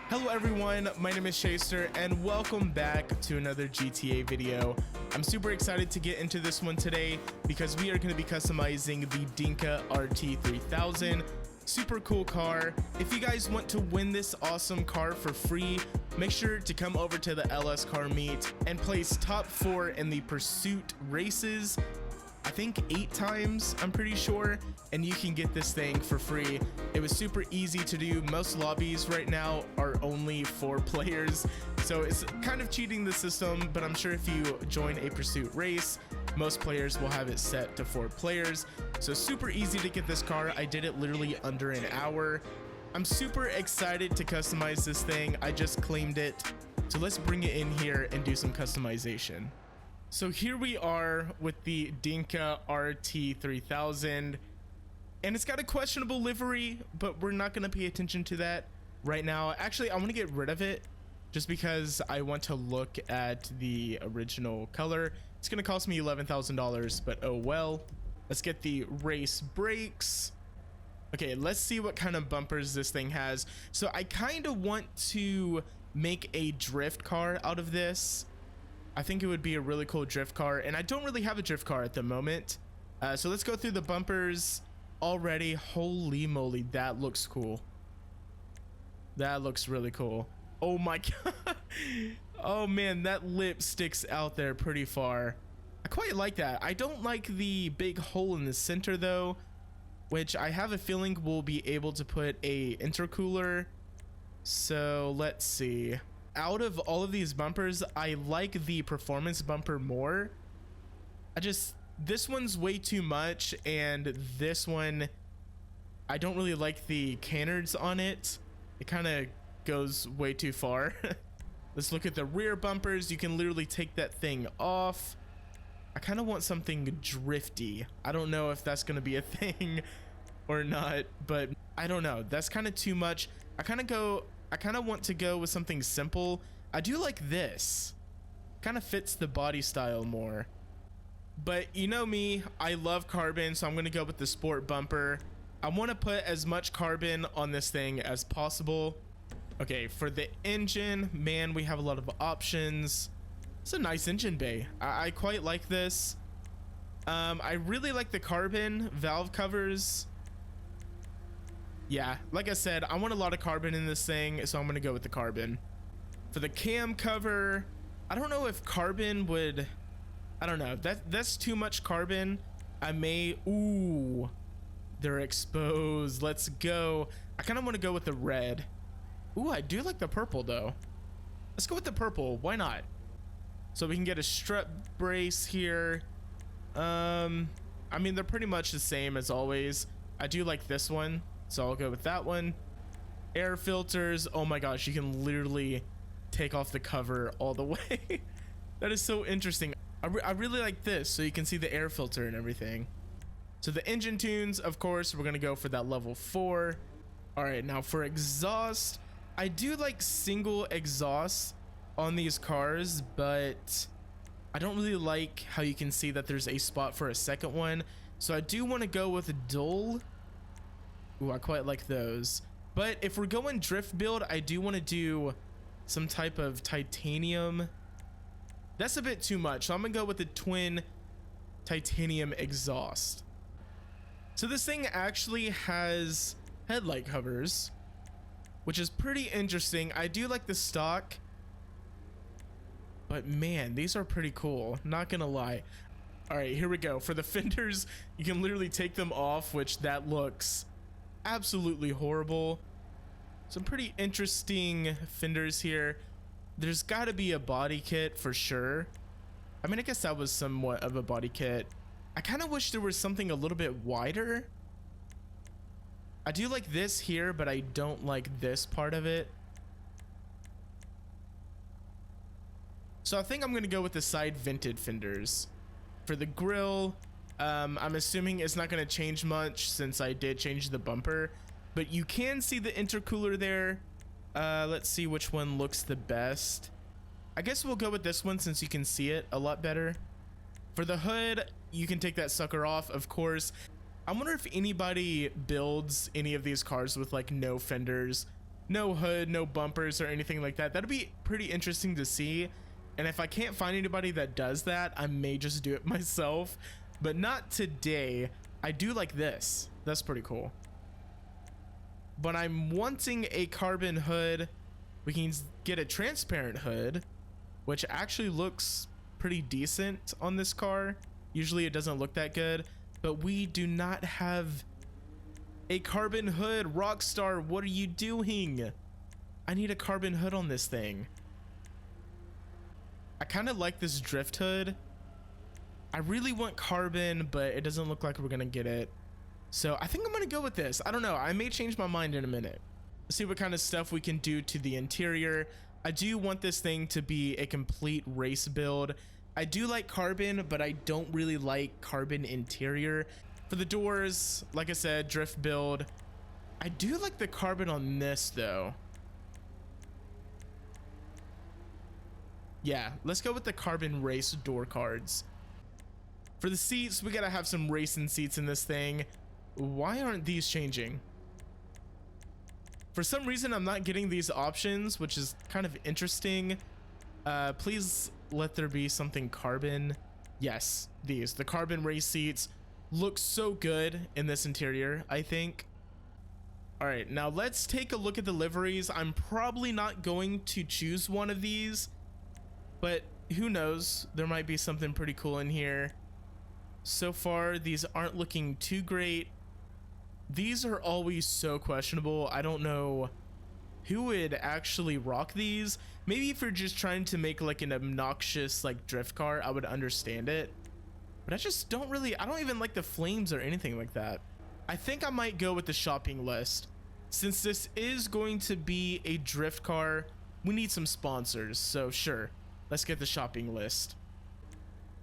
Hello everyone, my name is Chaseter and welcome back to another GTA video. I'm super excited to get into this one today because we are going to be customizing the Dinka RT3000. Super cool car. If you guys want to win this awesome car for free, make sure to come over to the LS car meet and place top 4 in the pursuit races. I think 8 times, I'm pretty sure, and you can get this thing for free. It was super easy to do. Most lobbies right now are only 4 players, so it's kind of cheating the system, but I'm sure if you join a pursuit race, most players will have it set to 4 players. So super easy to get this car. I did it literally under an hour. I'm super excited to customize this thing. I just claimed it. So let's bring it in here and do some customization. So here we are with the Dinka RT3000, and it's got a questionable livery, but we're not going to pay attention to that right now. Actually, I want to get rid of it just because I want to look at the original color. It's going to cost me $11,000, but oh well. Let's get the race brakes. Okay, let's see what kind of bumpers this thing has. So I kind of want to make a drift car out of this. I think it would be a really cool drift car, and I don't really have a drift car at the moment. So let's go through the bumpers already. Holy moly, that looks cool. That looks really cool. Oh my god. Oh man, that lip sticks out there pretty far. I quite like that. I don't like the big hole in the center though, which I have a feeling we'll be able to put a intercooler. So let's see. Out of all of these bumpers, I like the performance bumper more. This one's way too much, and this one, I don't really like the canards on it. It kind of goes way too far. Let's look at the rear bumpers. You can literally take that thing off. I kind of want something drifty. I don't know if that's going to be a thing or not, but I don't know. That's kind of too much. I kind of want to go with something simple. I do like this. Kind of fits the body style more. But you know me, I love carbon, so I'm going to go with the sport bumper. I want to put as much carbon on this thing as possible. Okay, for the engine, man, we have a lot of options. It's a nice engine bay. I quite like this. I really like the carbon valve covers. Yeah, like I said, I want a lot of carbon in this thing, so I'm going to go with the carbon. For the cam cover, I don't know if carbon would... I don't know. That's too much carbon. I may... Ooh, they're exposed. Let's go. I kind of want to go with the red. Ooh, I do like the purple, though. Let's go with the purple. Why not? So we can get a strut brace here. I mean, they're pretty much the same as always. I do like this one, so I'll go with that one. Air filters. Oh my gosh, you can literally take off the cover all the way. That is so interesting. I really like this, so you can see the air filter and everything. So the engine tunes, of course, we're gonna go for that level 4. All right, now for exhaust, I do like single exhaust on these cars, but I don't really like how you can see that there's a spot for a second one. So I do want to go with a dual. Ooh, I quite like those. But if we're going drift build, I do want to do some type of titanium. That's a bit too much, so I'm gonna go with the twin titanium exhaust. So this thing actually has headlight covers, which is pretty interesting. I do like the stock, but man, these are pretty cool, not gonna lie. All right, here we go. For the fenders, you can literally take them off, which that looks absolutely horrible. Some pretty interesting fenders here. There's got to be a body kit for sure. I mean, I guess that was somewhat of a body kit. I kind of wish there was something a little bit wider. I do like this here, but I don't like this part of it. So I think I'm going to go with the side vented fenders. For the grill, I'm assuming it's not going to change much since I did change the bumper. But you can see the intercooler there. Let's see which one looks the best. I guess we'll go with this one since you can see it a lot better. For the hood, you can take that sucker off, of course. I wonder if anybody builds any of these cars with like no fenders. No hood, no bumpers or anything like that. That'd be pretty interesting to see. And if I can't find anybody that does that, I may just do it myself, but not today. I do like this. That's pretty cool. But I'm wanting a carbon hood. We can get a transparent hood, which actually looks pretty decent on this car. Usually it doesn't look that good, but we do not have a carbon hood. Rockstar, what are you doing? I need a carbon hood on this thing. I kind of like this drift hood. I really want carbon, but it doesn't look like we're gonna get it. So I think I'm gonna go with this. I don't know, I may change my mind in a minute. Let's see what kind of stuff we can do to the interior. I do want this thing to be a complete race build. I do like carbon, but I don't really like carbon interior. For the doors, like I said, drift build. I do like the carbon on this though. Yeah, let's go with the carbon race door cards. For the seats, we gotta have some racing seats in this thing. Why aren't these changing? For some reason, I'm not getting these options, which is kind of interesting. Please let there be something carbon. Yes, these. The carbon race seats look so good in this interior, I think. All right, now let's take a look at the liveries. I'm probably not going to choose one of these, but who knows? There might be something pretty cool in here. So far, these aren't looking too great. These are always so questionable. I don't know who would actually rock these. Maybe if you're just trying to make like an obnoxious like drift car, I would understand it. But I just don't really, I don't even like the flames or anything like that. I think I might go with the shopping list. Since this is going to be a drift car, we need some sponsors. So sure, let's get the shopping list.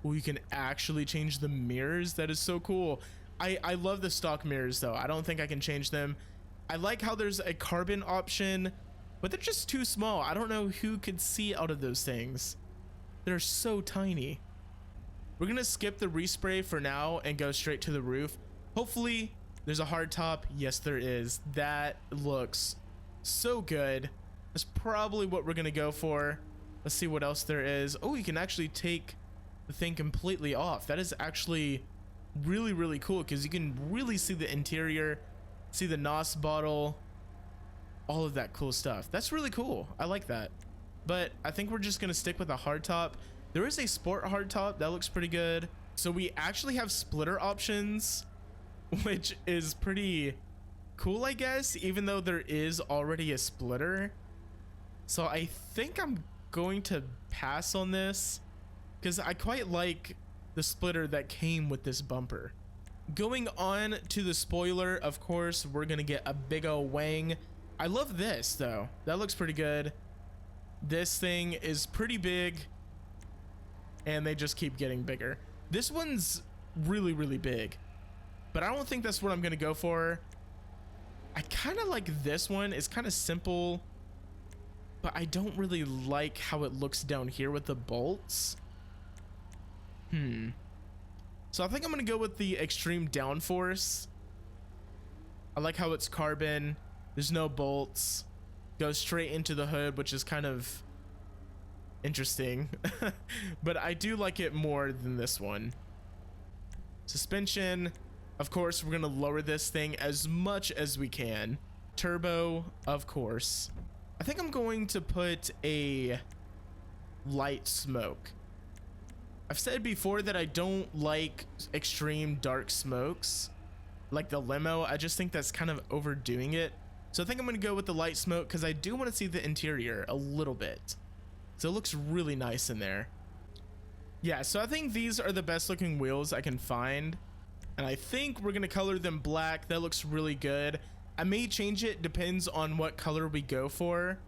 Oh, you can actually change the mirrors. That is so cool. I love the stock mirrors though. I don't think I can change them. I like how there's a carbon option, but they're just too small. I don't know who could see out of those things. They're so tiny. We're gonna skip the respray for now and go straight to the roof. Hopefully there's a hard top. Yes, there is. That looks so good. That's probably what we're gonna go for. Let's see what else there is. Oh, you can actually take the thing completely off. That is actually really, really cool because you can really see the interior, see the NOS bottle, all of that cool stuff. That's really cool. I like that. But I think we're just gonna stick with a hardtop. There is a sport hardtop that looks pretty good. So we actually have splitter options, which is pretty cool, I guess, even though there is already a splitter. So I think I'm going to pass on this because I quite like the splitter that came with this bumper. Going on to the spoiler, of course, we're gonna get a big old wang. I love this though. That looks pretty good. This thing is pretty big and they just keep getting bigger. This one's really, really big, but I don't think that's what I'm gonna go for. I kind of like this one. It's kind of simple, but I don't really like how it looks down here with the bolts. So I think I'm gonna go with the extreme downforce. I like how it's carbon. There's no bolts. Goes straight into the hood, which is kind of interesting. But I do like it more than this one. Suspension. Of course, we're gonna lower this thing as much as we can. Turbo, of course. I think I'm going to put a light smoke. I've said before that I don't like extreme dark smokes like the limo. I just think that's kind of overdoing it. So I think I'm gonna go with the light smoke because I do want to see the interior a little bit. So it looks really nice in there. Yeah, so I think these are the best looking wheels I can find. And I think we're gonna color them black. That looks really good. I may change it, depends on what color we go for.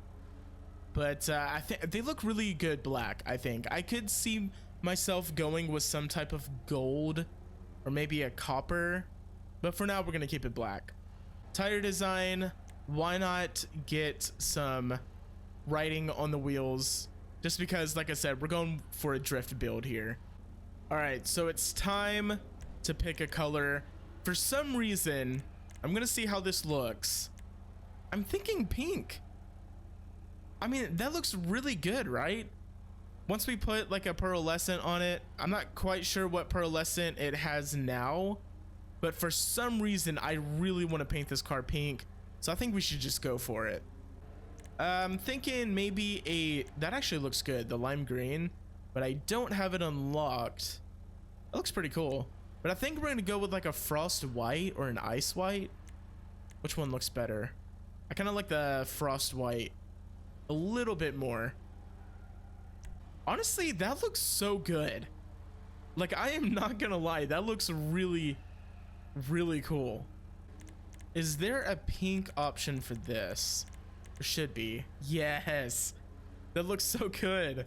But I think they look really good black, I think. I could see myself going with some type of gold or maybe a copper, but for now we're gonna keep it black. Tire design, why not get some writing on the wheels, just because like I said, we're going for a drift build here. All right, so it's time to pick a color. For some reason, I'm gonna see how this looks. I'm thinking pink. I mean, that looks really good, right? Once we put like a pearlescent on it, I'm not quite sure what pearlescent it has now, but for some reason I really want to paint this car pink, so I think we should just go for it. I'm thinking maybe that actually looks good, the lime green, but I don't have it unlocked. It looks pretty cool, but I think we're gonna go with like a frost white or an ice white. Which one looks better? I kind of like the frost white a little bit more. Honestly, that looks so good. Like, I am not gonna lie, that looks really, really cool. Is there a pink option for this? There should be. Yes, that looks so good.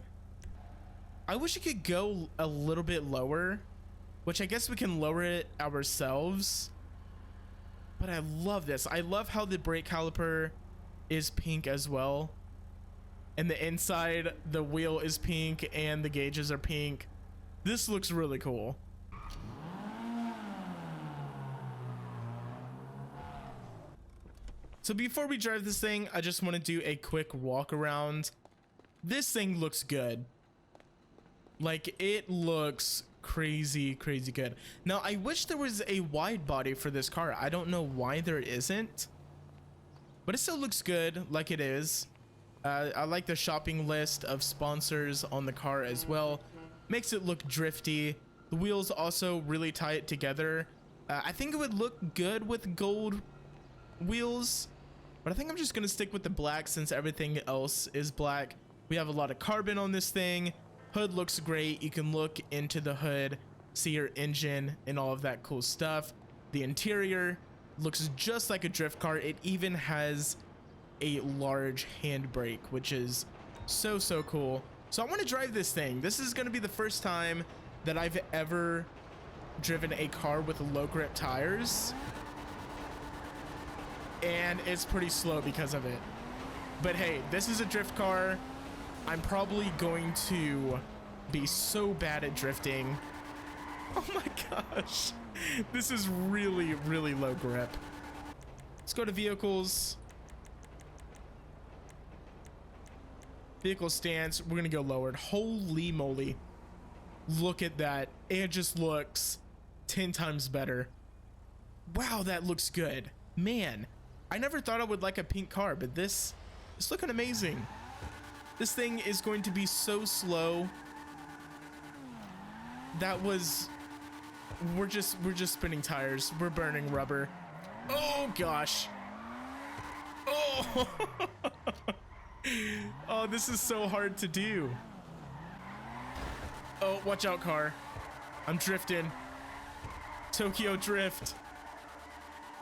I wish it could go a little bit lower, which I guess we can lower it ourselves. But I love this. I love how the brake caliper is pink as well. And the inside, the wheel is pink and the gauges are pink. This looks really cool. So before we drive this thing, I just want to do a quick walk around. This thing looks good. Like, it looks crazy good. Now, I wish there was a wide body for this car. I don't know why there isn't, but it still looks good like it is. I like the shopping list of sponsors on the car as well. Makes it look drifty. The wheels also really tie it together. I think it would look good with gold wheels, but I think I'm just gonna stick with the black since everything else is black. We have a lot of carbon on this thing. Hood looks great. You can look into the hood, see your engine and all of that cool stuff. The interior looks just like a drift car. It even has a large handbrake, which is so cool. So I want to drive this thing. This is going to be the first time that I've ever driven a car with low grip tires, and it's pretty slow because of it. But hey, this is a drift car. I'm probably going to be so bad at drifting. Oh my gosh, this is really low grip. Let's go to vehicles. Vehicle stance, we're gonna go lowered. Holy moly, look at that. It just looks 10 times better. Wow, that looks good. Man, I never thought I would like a pink car, but this is looking amazing. This thing is going to be so slow. That was, we're just spinning tires. We're burning rubber. Oh gosh. Oh. Oh, this is so hard to do. Oh, watch out, car. I'm drifting. Tokyo drift.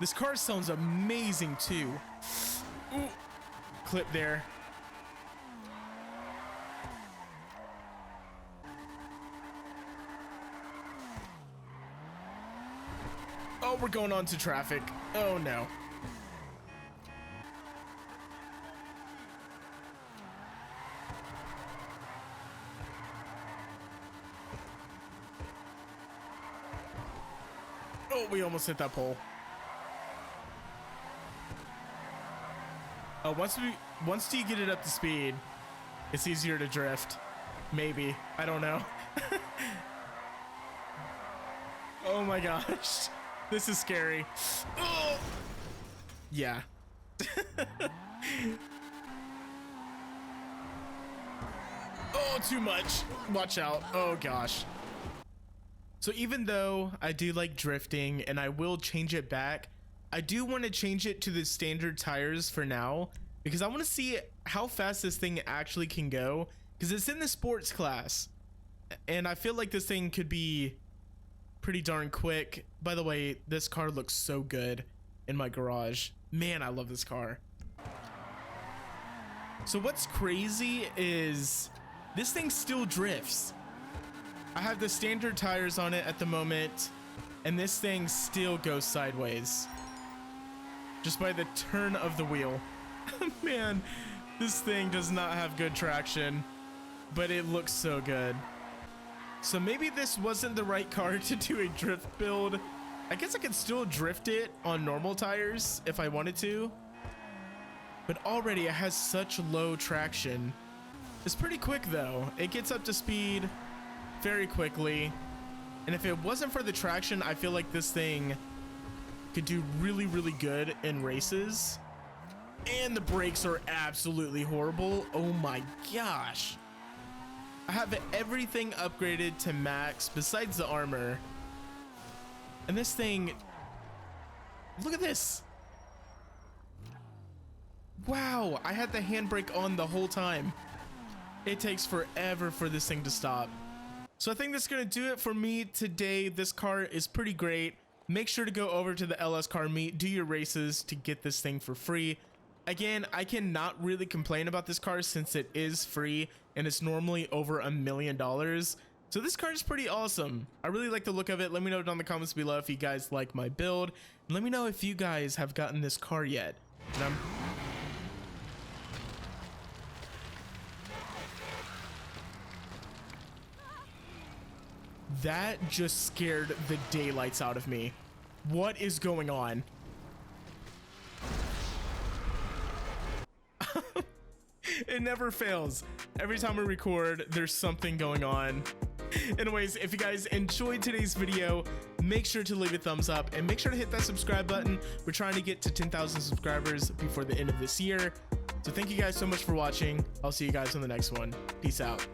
This car sounds amazing too. Ooh. Clip there. Oh, we're going on to traffic. Oh no. Oh, we almost hit that pole. Oh, once you get it up to speed, it's easier to drift. Maybe. I don't know. Oh my gosh. This is scary. Oh! Yeah. Oh, too much. Watch out. Oh gosh. So even though I do like drifting and I will change it back, I do want to change it to the standard tires for now because I want to see how fast this thing actually can go, because it's in the sports class and I feel like this thing could be pretty darn quick. By the way, this car looks so good in my garage. Man, I love this car. So what's crazy is this thing still drifts. I have the standard tires on it at the moment, and this thing still goes sideways just by the turn of the wheel. Man, this thing does not have good traction, but it looks so good. So maybe this wasn't the right car to do a drift build. I guess I could still drift it on normal tires if I wanted to. but already it has such low traction. It's pretty quick though. It gets up to speed very quickly. And if it wasn't for the traction, I feel like this thing could do really, really good in races. And the brakes are absolutely horrible. Oh my gosh. I have everything upgraded to max besides the armor. And this thing, look at this. Wow, I had the handbrake on the whole time. It takes forever for this thing to stop. So I think that's gonna do it for me today. This car is pretty great. Make sure to go over to the LS Car Meet, do your races to get this thing for free. Again, I cannot really complain about this car since it is free and it's normally over $1 million. So this car is pretty awesome. I really like the look of it. Let me know down in the comments below if you guys like my build. And let me know if you guys have gotten this car yet. And that just scared the daylights out of me. What is going on? It never fails. Every time we record, there's something going on. Anyways, if you guys enjoyed today's video, make sure to leave a thumbs up and make sure to hit that subscribe button. We're trying to get to 10,000 subscribers before the end of this year. So thank you guys so much for watching. I'll see you guys on the next one. Peace out.